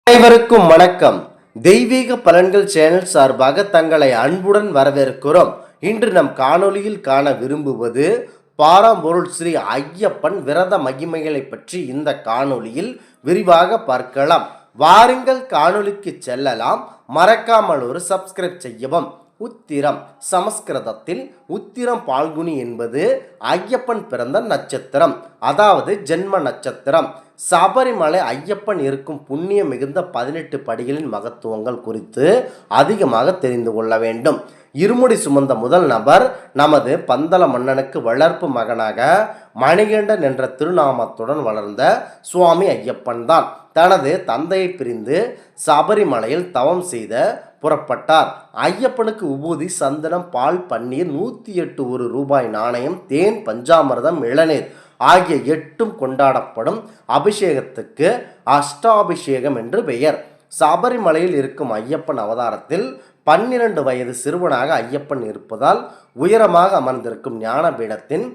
அனைவருக்கும் வணக்கம். தெய்வீக பலன்கள் சேனல் சார்பாக தங்களை அன்புடன் வரவேற்கிறோம். இன்று நம் காணொளியில் காண விரும்புவது பாரம்பொருள் ஸ்ரீ ஐயப்பன் விரத மகிமைகளை பற்றி இந்த காணொளியில் விரிவாக பார்க்கலாம். வாருங்கள் காணொளிக்கு செல்லலாம். மறக்காமல் ஒரு சப்ஸ்கிரைப் செய்யவும். உத்திரம் சமஸ்கிருதத்தில் உத்திரம் பால்குனி என்பது ஐயப்பன் பிறந்த நட்சத்திரம், அதாவது ஜென்ம நட்சத்திரம். சபரிமலை ஐயப்பன் இருக்கும் புண்ணியம் மிகுந்த 18 படிகளின் மகத்துவங்கள் குறித்து அதிகமாக தெரிந்து கொள்ள வேண்டும். இருமுடி சுமந்த முதல் நபர் நமது பந்தள மன்னனுக்கு வளர்ப்பு மகனாக மணிகண்டன் என்ற திருநாமத்துடன் வளர்ந்த சுவாமி ஐயப்பன் தான். தனது தந்தையை பிரிந்து சபரிமலையில் தவம் செய்த புறப்பட்டார். ஐயப்பனுக்கு உபூதி, சந்தனம், பால், பன்னீர், 108 ரூபாய் நாணயம், தேன், பஞ்சாமிர்தம், இளநீர் ஆகிய 8 கொண்டாடப்படும் அபிஷேகத்துக்கு அஷ்டாபிஷேகம் என்று பெயர். சபரிமலையில் இருக்கும் ஐயப்பன் அவதாரத்தில் 12 வயது சிறுவனாக ஐயப்பன் இருப்பதால் உயரமாக அமர்ந்திருக்கும் ஞான பீடத்தின்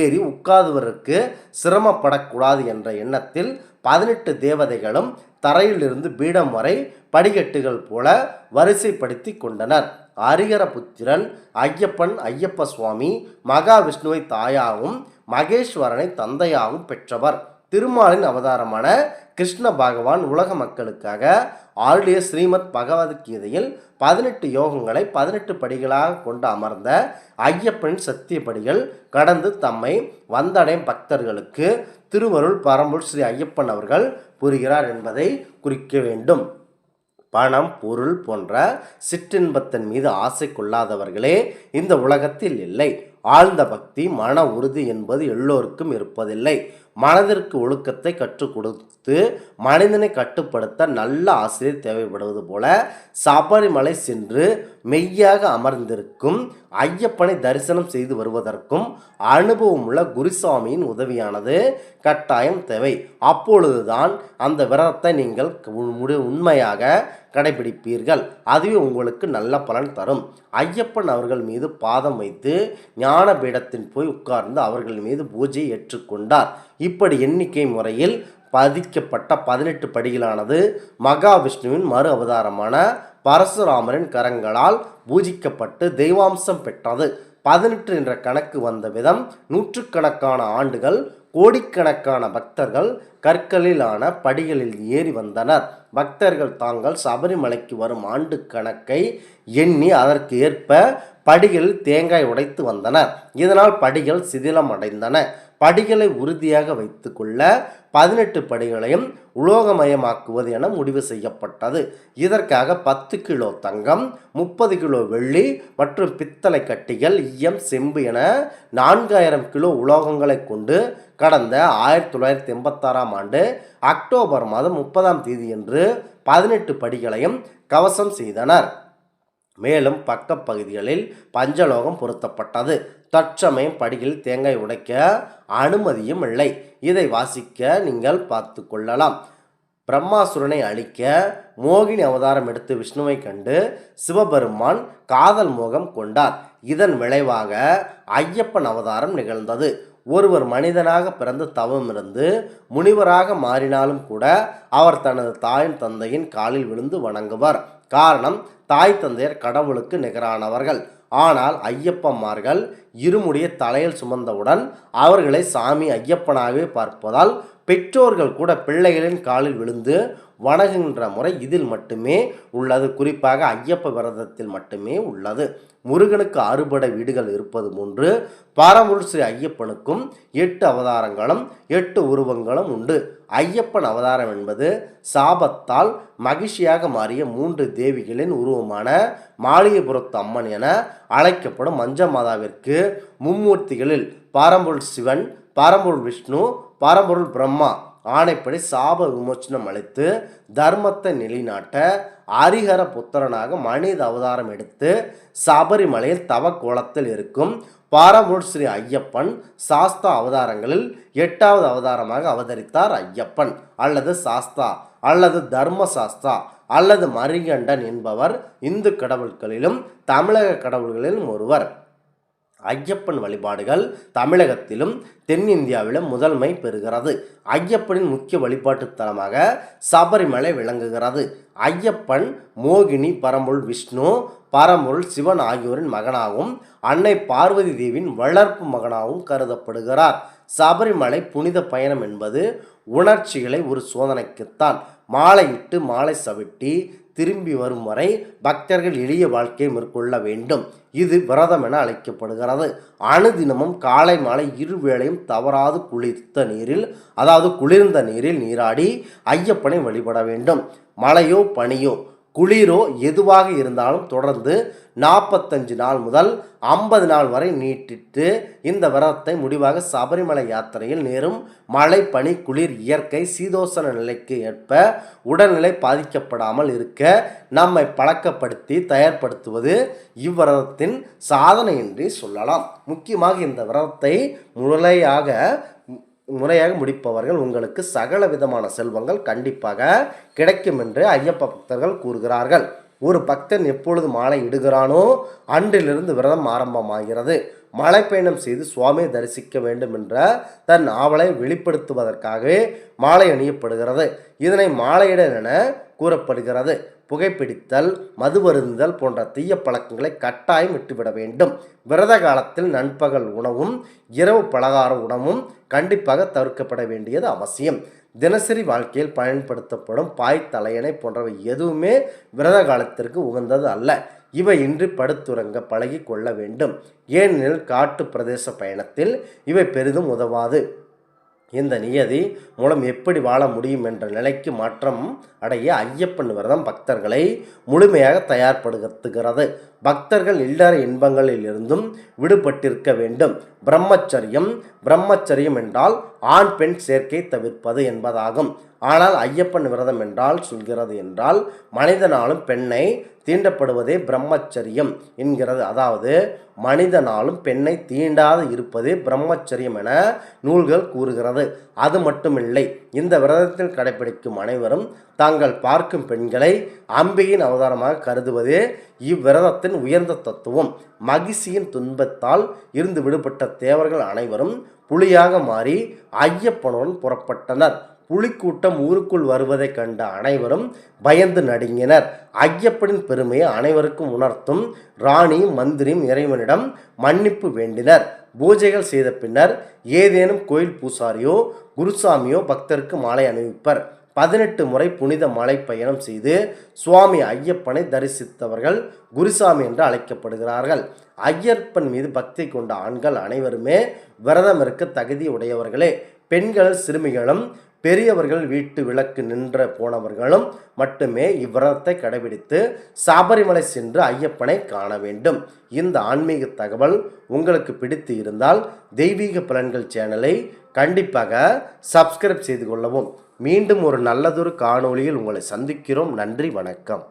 ஏறி உட்கார்வதற்கு சிரமப்படக்கூடாது என்ற எண்ணத்தில் 18 தேவதைகளும் தரையிலிருந்து பீடம் வரை படிக்கட்டுகள் போல வரிசைப்படுத்தி கொண்டனர். ஹரிஹர புத்திரன் ஐயப்பன் ஐயப்ப சுவாமி மகாவிஷ்ணுவை தாயாகவும் மகேஸ்வரனை தந்தையாகவும் பெற்றவர். திருமாலின் அவதாரமான கிருஷ்ண பகவான் உலக மக்களுக்காக ஆருடைய ஸ்ரீமத் பகவத்கீதையில் 18 யோகங்களை 18 படிகளாக கொண்டு அமர்ந்த ஐயப்பனின் சத்தியப்படிகள் கடந்து தம்மை வந்தடையும் பக்தர்களுக்கு திருவருள் பரம்பொருள் ஸ்ரீ ஐயப்பன் அவர்கள் புரிகிறார் என்பதை குறிக்க வேண்டும். பணம், பொருள் போன்ற சிற்றின்பத்தின் மீது ஆசை கொள்ளாதவர்களே இந்த உலகத்தில் இல்லை. ஆழ்ந்த பக்தி, மன உறுதி என்பது எல்லோருக்கும் இருப்பதில்லை. மனதிற்கு ஒழுக்கத்தை கற்றுக் கொடுத்து மனிதனை கட்டுப்படுத்த நல்ல ஆசிரியர் தேவைப்படுவது போல சபரிமலை சென்று மெய்யாக அமர்ந்திருக்கும் ஐயப்பனை தரிசனம் செய்து வருவதற்கும் அனுபவமுள்ள குருசாமியின் உதவியானது கட்டாயம் தேவை. அப்பொழுதுதான் அந்த விரதத்தை நீங்கள் உண்மையாக கடைபிடிப்பீர்கள். அதுவே உங்களுக்கு நல்ல பலன் தரும். ஐயப்பன் அவர்கள் மீது பாதம் வைத்து ஞான பீடத்தின் போய் உட்கார்ந்து அவர்கள் மீது பூஜையை ஏற்றுக்கொண்டார். இப்படி எண்ணிக்கை முறையில் பதிக்கப்பட்ட 18 படிகளானது மகாவிஷ்ணுவின் மறு அவதாரமான பரசுராமரின் கரங்களால் பூஜிக்கப்பட்டு தெய்வாம்சம் பெற்றது. 18 என்ற கணக்கு வந்த விதம் நூற்றுக்கணக்கான ஆண்டுகள் கோடிக்கணக்கான பக்தர்கள் கற்களிலான படிகளில் ஏறி வந்தனர். பக்தர்கள் தாங்கள் சபரிமலைக்கு வரும் ஆண்டு கணக்கை எண்ணி அதற்கு ஏற்ப படிகளில் தேங்காய் உடைத்து வந்தனர். இதனால் படிகள் சிதிலம் அடைந்தன. படிகளை உறுதியாக வைத்து கொள்ள 18 படிகளையும் உலோகமயமாக்குவது என முடிவு செய்யப்பட்டது. இதற்காக 10 கிலோ தங்கம், 30 கிலோ வெள்ளி மற்றும் பித்தளை கட்டிகள், ஈயம், செம்பு என 4000 கிலோ உலோகங்களை கொண்டு கடந்த 1986ஆம் ஆண்டு அக்டோபர் மாதம் 30ஆம் தேதியன்று 18 படிகளையும் கவசம் செய்தனர். மேலும் பக்கப்பகுதிகளில் பஞ்சலோகம் பொருத்தப்பட்டது. தற்சமயம் படிகளில் தேங்காய் உடைக்க அனுமதியும் இல்லை. இதை வாசிக்க நீங்கள் பார்த்து கொள்ளலாம். பிரம்மாசுரனை அழிக்க மோகினி அவதாரம் எடுத்து விஷ்ணுவை கண்டு சிவபெருமான் காதல் மோகம் கொண்டார். இதன் விளைவாக ஐயப்பன் அவதாரம் நிகழ்ந்தது. ஒருவர் மனிதனாக பிறந்து தவமிருந்து முனிவராக மாறினாலும் கூட அவர் தனது தாயின் தந்தையின் காலில் விழுந்து வணங்குவார். காரணம், தாய் தந்தையர் கடவுளுக்கு நிகரானவர்கள். ஆனால் ஐயப்பன்மார்கள் இருமுடிய தலையில் சுமந்தவுடன் அவர்களை சாமி ஐயப்பனாகவே பார்ப்பதால் பெற்றோர்கள் கூட பிள்ளைகளின் காலில் விழுந்து வணங்குகின்ற முறை இதில் மட்டுமே உள்ளது. குறிப்பாக ஐயப்ப விரதத்தில் மட்டுமே உள்ளது. முருகனுக்கு 6 வீடுகள் இருப்பது போன்று பரம்பொருள் ஸ்ரீ ஐயப்பனுக்கும் 8 அவதாரங்களும் 8 உருவங்களும் உண்டு. ஐயப்பன் அவதாரம் என்பது சாபத்தால் மகிழ்ச்சியாக மாறிய 3 தேவிகளின் உருவமான மாளிகைபுரத்து அம்மன் என அழைக்கப்படும் மஞ்சமாதாவிற்கு மும்மூர்த்திகளில் பரம்பொருள் சிவன், பரம்பொருள் விஷ்ணு, பரம்பொருள் பிரம்மா ஆணைப்படி சாப விமோச்சனம் அளித்து தர்மத்தை நிலைநாட்ட ஹரிஹர புத்திரனாக மனித அவதாரம் எடுத்து சபரிமலையில் தவ கோலத்தில் இருக்கும் பரம்பொருள் ஸ்ரீ ஐயப்பன் சாஸ்தா அவதாரங்களில் 8வது அவதாரமாக அவதரித்தார். ஐயப்பன் அல்லது சாஸ்தா அல்லது தர்ம சாஸ்தா அல்லது மரிகண்டன் என்பவர் இந்து கடவுள்களிலும் தமிழக கடவுள்களிலும் ஒருவர். ஐயப்பன் வழிபாடுகள் தமிழகத்திலும் தென்னிந்தியாவிலும் முதன்மை பெறுகிறது. ஐயப்பனின் முக்கிய வழிபாட்டு தலமாக சபரிமலை விளங்குகிறது. ஐயப்பன் மோகினி பரம்பொருள் விஷ்ணு, பரம்பொருள் சிவன் ஆகியோரின் மகனாகவும் அன்னை பார்வதி தேவியின் வளர்ப்பு மகனாகவும் கருதப்படுகிறார். சபரிமலை புனித பயணம் என்பது உணர்ச்சிகளை ஒரு சோதனைக்குத்தான். மாலையிட்டு மாலை சவிட்டி திரும்பி வரும் வரை பக்தர்கள் எளிய வாழ்க்கையை மேற்கொள்ள வேண்டும். இது விரதம் என அழைக்கப்படுகிறது. அனுதினமும் காலை மாலை இருவேளையும் தவறாது குளிர்ந்த நீரில் நீராடி ஐயப்பனை வழிபட வேண்டும். மழையோ பனியோ குளிரோ எதுவாக இருந்தாலும் தொடர்ந்து 45 நாள் முதல் 50 நாள் வரை நீட்டிட்டு இந்த விரதத்தை முடிவாக சபரிமலை யாத்திரையில் நேரும் மழை பனி குளிர் இயற்கை சீதோசன நிலைக்கு ஏற்ப உடல்நிலை பாதிக்கப்படாமல் இருக்க நம்மை பழக்கப்படுத்தி தயார்படுத்துவது இவ்விரதத்தின் சாதனை என்று சொல்லலாம். முக்கியமாக இந்த விரதத்தை முறையாக முடிப்பவர்கள் உங்களுக்கு சகல விதமான செல்வங்கள் கண்டிப்பாக கிடைக்கும் என்று ஐயப்ப பக்தர்கள் கூறுகிறார்கள். ஒரு பக்தன் எப்பொழுது மாலை இடுகிறானோ அன்றிலிருந்து விரதம் ஆரம்பமாகிறது. மலை பயணம் செய்து சுவாமியை தரிசிக்க வேண்டும் என்ற தன் ஆவலை வெளிப்படுத்துவதற்காகவே மாலை அணியப்படுகிறது. இதனை மாலையிடல் என கூறப்படுகிறது. புகைப்பிடித்தல், மதுவருந்துதல் போன்ற தீய பழக்கங்களை கட்டாயம் விட்டுவிட வேண்டும். விரத காலத்தில் நண்பகல் உணவும் இரவு பலகார உணவும் கண்டிப்பாக தவிர்க்கப்பட வேண்டியது அவசியம். தினசரி வாழ்க்கையில் பயன்படுத்தப்படும் பாய், தலையணை போன்றவை எதுவுமே விரத காலத்திற்கு உகந்தது அல்ல. இவை இன்றி படுத்துறங்க பழகி கொள்ள வேண்டும். ஏனெனில் காட்டு பிரதேச பயணத்தில் இவை பெரிதும் உதவாது. இந்த நியதி மூலம் எப்படி வாழ முடியும் என்ற நிலைக்கு மாற்றம் அடைய ஐயப்பன் விரதம் பக்தர்களை முழுமையாக தயார்படுத்துகிறது. பக்தர்கள் இல்லற இன்பங்களில் இருந்தும் விடுபட்டிருக்க வேண்டும். பிரம்மச்சரியம் என்றால் ஆண் பெண் சேர்க்கை தவிர்ப்பது என்பதாகும். ஆனால் ஐயப்பன் விரதம் என்றால் சொல்கிறது என்றால் மனிதனாலும் பெண்ணை தீண்டப்படுவதே பிரம்மச்சரியம் என்கிறது. அதாவது மனிதனாலும் பெண்ணை தீண்டாது இருப்பதே பிரம்மச்சரியம் என நூல்கள் கூறுகிறது. அது மட்டுமில்லை, இந்த விரதத்தில் கடைபிடிக்கும் அனைவரும் தாங்கள் பார்க்கும் பெண்களை அம்பிகையின் அவதாரமாக கருதுவதே இவ்விரதத்தின் உயர்ந்த தத்துவம். மகிழ்ச்சியின் துன்பத்தால் இருந்து விடுபட்ட தேவர்கள் அனைவரும் புலியாக மாறி ஐயப்பனுடன் புறப்பட்டனர். புலிக்கூட்டம் ஊருக்குள் வருவதை கண்ட அனைவரும் பயந்து நடுங்கினர். ஐயப்பனின் பெருமையை அனைவருக்கும் உணர்த்தும் ராணியும் மந்திரியும் இறைவனிடம் மன்னிப்பு வேண்டினர். பூஜைகள் செய்த பின்னர் ஏதேனும் கோயில் பூசாரியோ குருசாமியோ பக்தருக்கு மாலை அணிவிப்பர். 18 முறை புனித மலை பயணம் செய்து சுவாமி ஐயப்பனை தரிசித்தவர்கள் குருசாமி என்று அழைக்கப்படுகிறார்கள். ஐயப்பன் மீது பக்தி கொண்ட ஆண்கள் அனைவருமே விரதம் இருக்க தகுதி உடையவர்களே. பெண்கள், சிறுமிகளும் பெரியவர்கள், வீட்டு விளக்கு நின்ற போனவர்களும் மட்டுமே இவ்விரதத்தை கடைபிடித்து சபரிமலை சென்று ஐயப்பனை காண வேண்டும். இந்த ஆன்மீக தகவல் உங்களுக்கு பிடித்து இருந்தால் தெய்வீக பலன்கள் சேனலை கண்டிப்பாக சப்ஸ்கிரைப் செய்து கொள்ளவும். மீண்டும் ஒரு நல்லதொரு காணொளியில் உங்களை சந்திக்கிறோம். நன்றி, வணக்கம்.